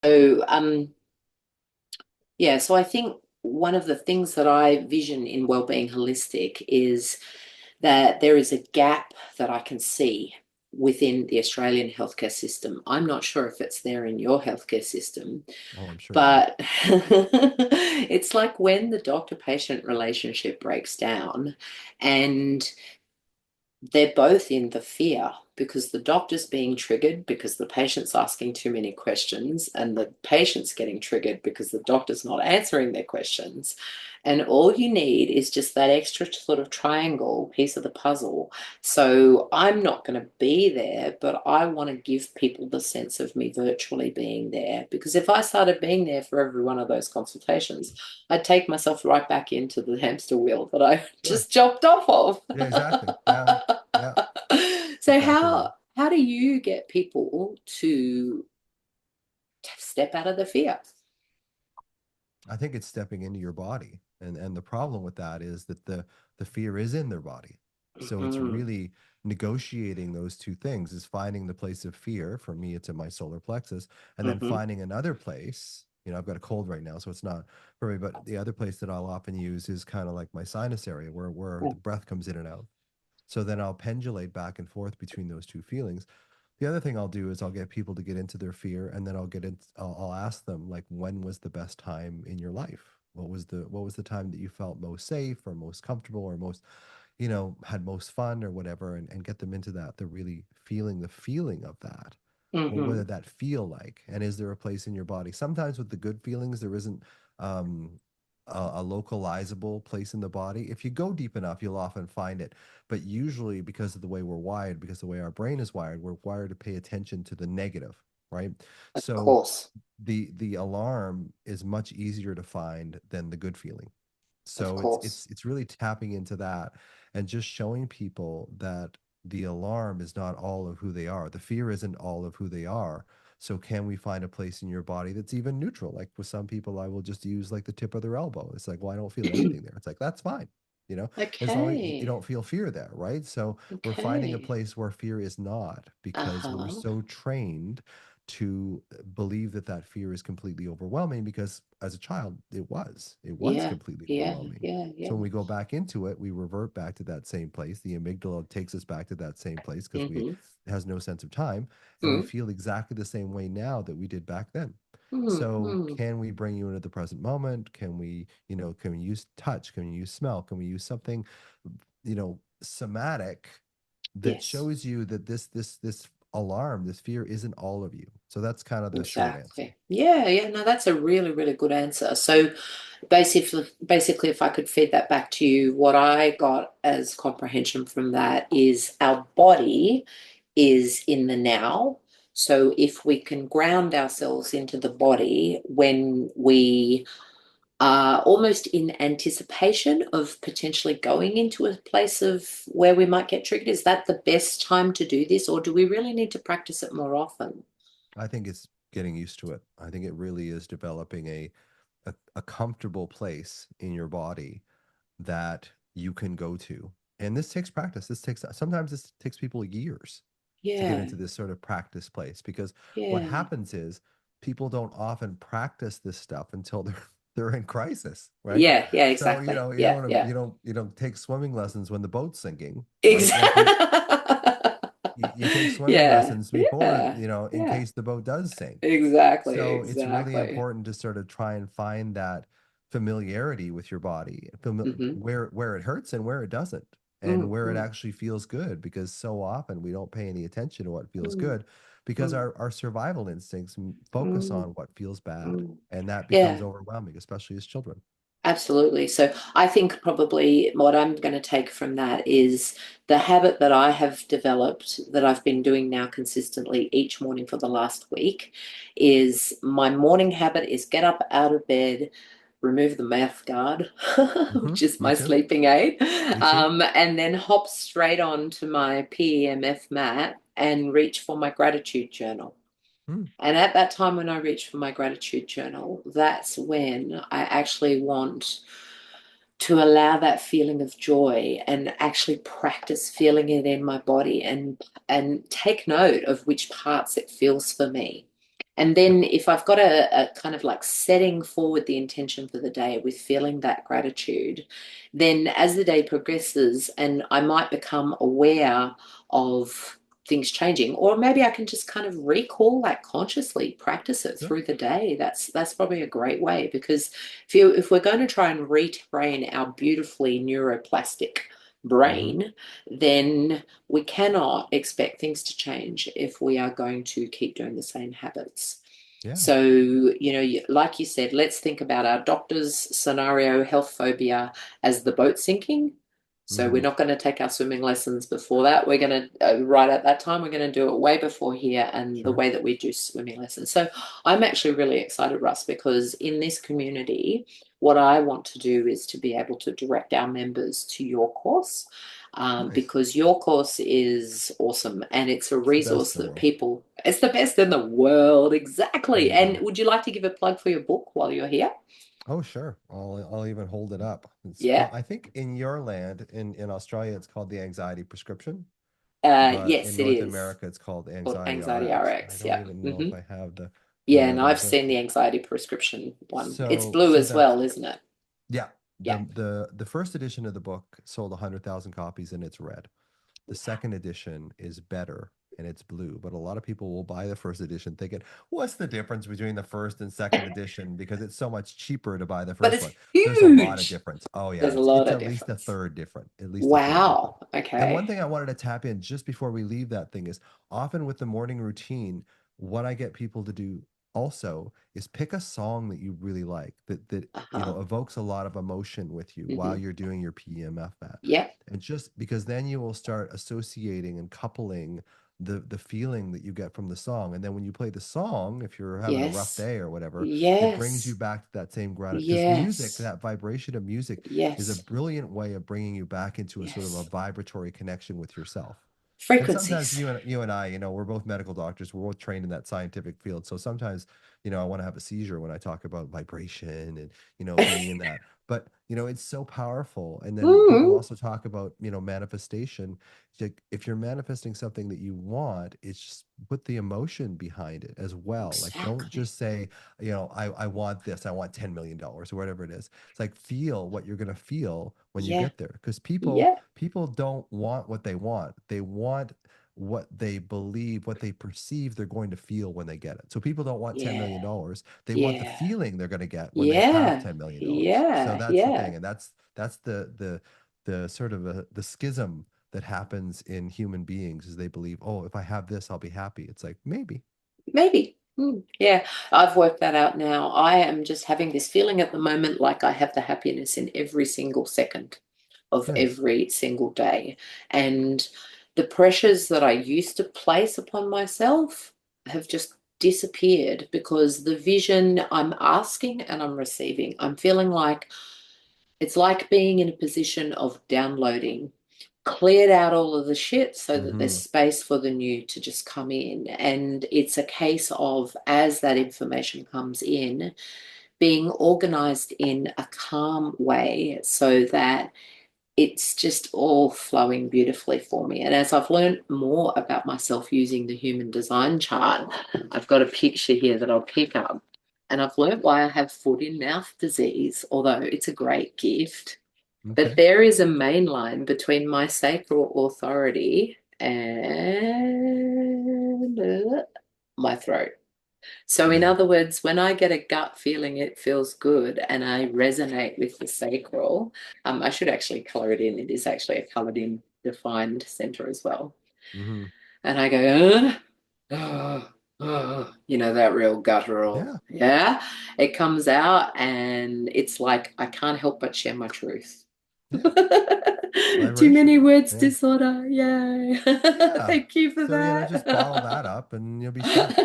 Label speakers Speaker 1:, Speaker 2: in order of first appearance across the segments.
Speaker 1: So, yeah, so I think one of the things that I vision in Wellbeing Holistic is that there is a gap that I can see within the Australian healthcare system. I'm not sure if it's there in your healthcare system,
Speaker 2: Oh, I'm sure it is.
Speaker 1: but it's like when the doctor-patient relationship breaks down and they're both in the fear because the doctor's being triggered because the patient's asking too many questions, and the patient's getting triggered because the doctor's not answering their questions. And all you need is just that extra sort of triangle piece of the puzzle. So I'm not going to be there, but I want to give people the sense of me virtually being there. Because if I started being there for every one of those consultations, I'd take myself right back into the hamster wheel that I
Speaker 2: Sure.
Speaker 1: just jumped off
Speaker 2: Yeah,
Speaker 1: of.
Speaker 2: exactly. Yeah. Yeah.
Speaker 1: So
Speaker 2: Exactly right.
Speaker 1: how do you get people to step out of the fear?
Speaker 2: I think it's stepping into your body. And the problem with that is that the fear is in their body. So it's
Speaker 1: Mm-hmm.
Speaker 2: really negotiating those two things is finding the place of fear. For me, it's in my solar plexus, and then
Speaker 1: Mm-hmm.
Speaker 2: finding another place. I've got a cold right now, so it's not for me, but the other place that I'll often use is kind of like my sinus area where the breath comes in and out. So then I'll pendulate back and forth between those two feelings. The other thing I'll do is I'll get people to get into their fear, and then I'll ask them, like, when was the best time in your life? What was the time that you felt most safe or most comfortable or most, had most fun or whatever, and get them into that. They're really feeling the feeling of that. What
Speaker 1: Mm-hmm.
Speaker 2: did that feel like? And is there a place in your body? Sometimes with the good feelings, there isn't um, a localizable place in the body. If you go deep enough, you'll often find it. But usually, because of the way we're wired, because the way our brain is wired, we're wired to pay attention to the negative, right?
Speaker 1: Of
Speaker 2: So
Speaker 1: course.
Speaker 2: the alarm is much easier to find than the good feeling.
Speaker 1: Of
Speaker 2: So it's
Speaker 1: course.
Speaker 2: it's it's really tapping into that and just showing people that the alarm is not all of who they are. The fear isn't all of who they are. So can we find a place in your body that's even neutral? Like with some people, I will just use like the tip of their elbow. It's like, well, I don't feel anything there. It's like, that's fine, you know, as long as you
Speaker 1: Okay.
Speaker 2: don't feel fear there, right? So we're finding a
Speaker 1: Okay.
Speaker 2: place where fear is not because we're
Speaker 1: Uh-huh.
Speaker 2: so trained to believe that that fear is completely overwhelming because as a child it was
Speaker 1: Yeah.
Speaker 2: completely
Speaker 1: Yeah.
Speaker 2: overwhelming.
Speaker 1: Yeah.
Speaker 2: So
Speaker 1: Yeah.
Speaker 2: when we go back into it, we revert back to that same place. The amygdala takes us back to that same place because we
Speaker 1: Mm-hmm.
Speaker 2: it has no sense of time, and we feel exactly the same way now that we did back then. So
Speaker 1: Mm-hmm.
Speaker 2: can we bring you into the present moment? Can we use touch? Can we use smell? Can we use something, somatic that
Speaker 1: Yes.
Speaker 2: shows you that this alarm, this fear isn't all of you. So that's kind of the short answer.
Speaker 1: Exactly. Yeah, yeah, no, that's a really, really good answer. So basically, if I could feed that back to you, what I got as comprehension from that is our body is in the now. So if we can ground ourselves into the body when we are almost in anticipation of potentially going into a place of where we might get triggered, is that the best time to do this, or do we really need to practice it more often?
Speaker 2: I think it's getting used to it. I think it really is developing a comfortable place in your body that you can go to. And this takes practice. This takes people years to get
Speaker 1: Yeah,
Speaker 2: into this sort of practice place because what
Speaker 1: yeah.
Speaker 2: happens is people don't often practice this stuff until they're in crisis, right?
Speaker 1: Yeah, yeah,
Speaker 2: So
Speaker 1: exactly.
Speaker 2: you
Speaker 1: Yeah,
Speaker 2: don't
Speaker 1: yeah.
Speaker 2: you don't take swimming lessons when the boat's sinking, right? Like
Speaker 1: Exactly.
Speaker 2: you take swimming
Speaker 1: Yeah,
Speaker 2: lessons before,
Speaker 1: yeah,
Speaker 2: in
Speaker 1: yeah.
Speaker 2: case the boat does sink.
Speaker 1: Exactly,
Speaker 2: So it's really
Speaker 1: exactly.
Speaker 2: important to sort of try and find that familiarity with your body,
Speaker 1: Mm-hmm.
Speaker 2: where it hurts and where it doesn't, and where it
Speaker 1: Mm-hmm.
Speaker 2: actually feels good. Because so often we don't pay any attention to what feels
Speaker 1: Mm-hmm.
Speaker 2: good, because our survival instincts focus
Speaker 1: Mm-hmm.
Speaker 2: on what feels bad,
Speaker 1: Mm-hmm.
Speaker 2: and that becomes
Speaker 1: Yeah.
Speaker 2: overwhelming, especially as children.
Speaker 1: Absolutely. So I think probably what I'm going to take from that is the habit that I have developed that I've been doing now consistently each morning for the last week is my morning habit is get up out of bed, remove the mouth guard, which is
Speaker 2: Me
Speaker 1: my
Speaker 2: too.
Speaker 1: sleeping aid,
Speaker 2: Me too.
Speaker 1: and then hop straight on to my PEMF mat and reach for my gratitude journal.
Speaker 2: Mm,
Speaker 1: And at that time, when I reach for my gratitude journal, that's when I actually want to allow that feeling of joy and actually practice feeling it in my body and take note of which parts it feels for me. And
Speaker 2: Yep.
Speaker 1: then if I've got a kind of like setting forward the intention for the day with feeling that gratitude, then as the day progresses and I might become aware of things changing, or maybe I can just kind of recall that consciously, practice it
Speaker 2: Sure.
Speaker 1: through the day. That's probably a great way, because if we're going to try and retrain our beautifully neuroplastic
Speaker 2: Hmm.
Speaker 1: brain, then we cannot expect things to change if we are going to keep doing the same habits.
Speaker 2: Yeah.
Speaker 1: So, like you said, let's think about our doctor's scenario, health phobia, as the boat sinking. So we're
Speaker 2: Hmm.
Speaker 1: not going to take our swimming lessons before that. We're going to, right at that time, we're going to do it way before here and the
Speaker 2: Sure.
Speaker 1: way that we do swimming lessons. So I'm actually really excited, Russ, because in this community, what I want to do is to be able to direct our members to your course,
Speaker 2: Nice.
Speaker 1: because your course is awesome and it's a
Speaker 2: It's the best
Speaker 1: resource
Speaker 2: in the
Speaker 1: that
Speaker 2: world.
Speaker 1: it's the best in the world.
Speaker 2: There
Speaker 1: Exactly.
Speaker 2: you
Speaker 1: And
Speaker 2: go.
Speaker 1: would you like to give a plug for your book while you're here?
Speaker 2: Oh, sure. I'll even hold it up. It's
Speaker 1: Yeah.
Speaker 2: called, I think in your land, in Australia, it's called the Anxiety Prescription, but in
Speaker 1: Yes, it
Speaker 2: North
Speaker 1: is.
Speaker 2: America, it's called
Speaker 1: Called
Speaker 2: Anxiety
Speaker 1: Anxiety
Speaker 2: RX. I
Speaker 1: RX.
Speaker 2: don't
Speaker 1: Yeah.
Speaker 2: even know if I have the
Speaker 1: Yeah, and
Speaker 2: letter,
Speaker 1: I've
Speaker 2: but
Speaker 1: seen the anxiety prescription one. It's
Speaker 2: so
Speaker 1: blue
Speaker 2: so
Speaker 1: as
Speaker 2: that's
Speaker 1: well, isn't it?
Speaker 2: yeah.
Speaker 1: Yeah.
Speaker 2: The first edition of the book sold 100,000 copies and it's red. The second edition is better and it's blue, but a lot of people will buy the first edition thinking, what's the difference between the first and second edition? Because it's so much cheaper to buy the
Speaker 1: But
Speaker 2: first
Speaker 1: it's
Speaker 2: one. There's a lot of
Speaker 1: huge.
Speaker 2: difference. Oh yeah,
Speaker 1: There's a
Speaker 2: it's
Speaker 1: lot of
Speaker 2: at least a
Speaker 1: difference.
Speaker 2: third different, at least a third different.
Speaker 1: Wow.
Speaker 2: And one
Speaker 1: Okay.
Speaker 2: thing I wanted to tap in just before we leave that thing is often with the morning routine, what I get people to do also is pick a song that you really like that
Speaker 1: Uh-huh.
Speaker 2: evokes a lot of emotion with you while
Speaker 1: Hmm.
Speaker 2: you're doing your PEMF at.
Speaker 1: Yep.
Speaker 2: And just because then you will start associating and coupling the feeling that you get from the song. And then when you play the song, if you're having a rough
Speaker 1: Yes.
Speaker 2: day or whatever, it brings you
Speaker 1: Yes.
Speaker 2: back to that same gratitude. Because music,
Speaker 1: Yes.
Speaker 2: that vibration of music, is a
Speaker 1: Yes.
Speaker 2: brilliant way of bringing you back into a sort of a
Speaker 1: Yes.
Speaker 2: vibratory connection with yourself. And sometimes
Speaker 1: Frequencies.
Speaker 2: you and I, we're both medical doctors. We're both trained in that scientific field. So sometimes, I want to have a seizure when I talk about vibration and, being in that. But, it's so powerful. And then people
Speaker 1: Mm,
Speaker 2: also talk about, manifestation. Like if you're manifesting something that you want, it's just put the emotion behind it as well. Like don't
Speaker 1: exactly.
Speaker 2: just say, I want this, I want $10 million or whatever it is. It's like feel what you're gonna feel when you
Speaker 1: Yeah.
Speaker 2: get there. Because people don't want what they want. They want what they believe, what they perceive they're going to feel when they get it. So people don't want $10
Speaker 1: Yeah.
Speaker 2: million dollars. They want the
Speaker 1: Yeah.
Speaker 2: feeling they're going to get when they have
Speaker 1: Yeah.
Speaker 2: $10 million dollars. So
Speaker 1: Yeah.
Speaker 2: that's the
Speaker 1: Yeah.
Speaker 2: thing. And that's the sort of the schism that happens in human beings is they believe, oh, if I have this, I'll be happy. It's like maybe.
Speaker 1: Maybe. Yeah, I've worked that out now. I am just having this feeling at the moment like I have the happiness in every single second of
Speaker 2: Nice.
Speaker 1: every single day. And the pressures that I used to place upon myself have just disappeared because the vision I'm asking and I'm receiving, I'm feeling like it's like being in a position of downloading, cleared out all of the shit so that there's
Speaker 2: Mm-hmm.
Speaker 1: space for the new to just come in. And it's a case of, as that information comes in, being organized in a calm way so that it's just all flowing beautifully for me. And as I've learned more about myself using the human design chart, I've got a picture here that I'll pick up. And I've learned why I have foot in mouth disease, although it's a great gift. But
Speaker 2: Okay.
Speaker 1: there is a main line between my sacral authority and my throat. So, in
Speaker 2: Yeah.
Speaker 1: other words, when I get a gut feeling it feels good and I resonate with the sacral, I should actually color it in. It is actually a colored in defined center as well.
Speaker 2: Mm-hmm.
Speaker 1: And I go, that real guttural,
Speaker 2: Yeah.
Speaker 1: yeah, it comes out and it's like I can't help but share my truth.
Speaker 2: Yeah.
Speaker 1: Too
Speaker 2: Vibration.
Speaker 1: many words
Speaker 2: Yeah.
Speaker 1: disorder. Yay.
Speaker 2: Yeah.
Speaker 1: Thank you for
Speaker 2: So,
Speaker 1: that.
Speaker 2: just bottle that up and you'll be set.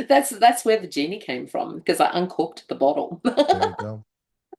Speaker 1: That's where the genie came from because I uncorked the bottle.
Speaker 2: There you go.